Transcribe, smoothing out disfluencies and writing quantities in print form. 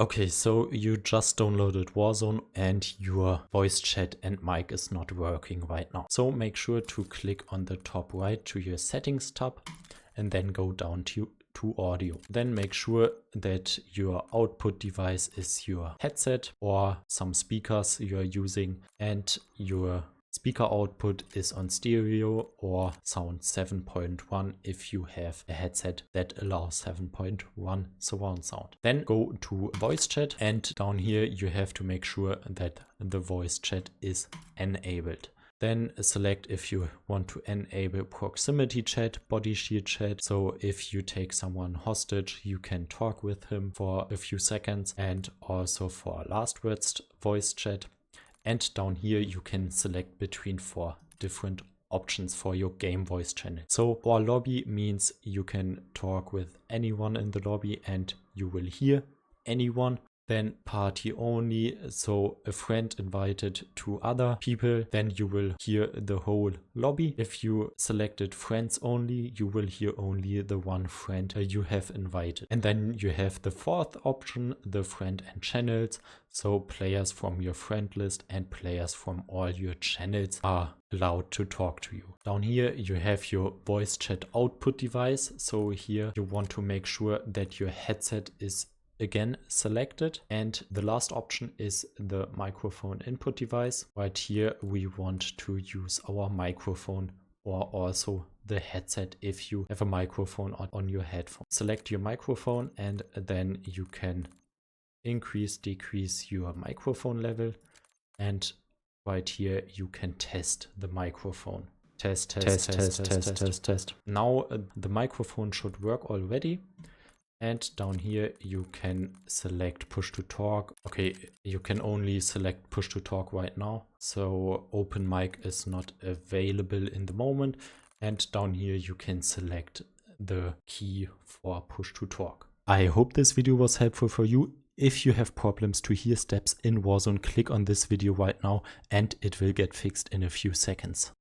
Okay, so you just downloaded Warzone and your voice chat and mic is not working right now. So make sure to click on the top right to your settings tab and then go down to audio. Then make sure that your output device is your headset or some speakers you are using, and your speaker output is on stereo or sound 7.1 if you have a headset that allows 7.1 surround sound. Then go to voice chat, and down here you have to make sure that the voice chat is enabled. Then select if you want to enable proximity chat, body shield chat. So if you take someone hostage, you can talk with him for a few seconds, and also for last words voice chat. And down here you can select between 4 different options for your game voice channel. So or lobby means you can talk with anyone in the lobby and you will hear anyone. Then party only, so a friend invited 2 other people, then you will hear the whole lobby. If you selected friends only, you will hear only the one friend you have invited. And then you have the 4th option, the friend and channels. So players from your friend list and players from all your channels are allowed to talk to you. Down here you have your voice chat output device. So here you want to make sure that your headset is again selected, and the last option is the microphone input device. Right here we want to use our microphone or also the headset if you have a microphone on your headphone. Select your microphone and then you can decrease your microphone level, and right here you can test the microphone. Test. Now the microphone should work already. And down here you can select push to talk. Okay, you can only select push to talk right now, so open mic is not available in the moment. And down here you can select the key for push to talk. I hope this video was helpful for you. If you have problems to hear steps in Warzone, click on this video right now and it will get fixed in a few seconds.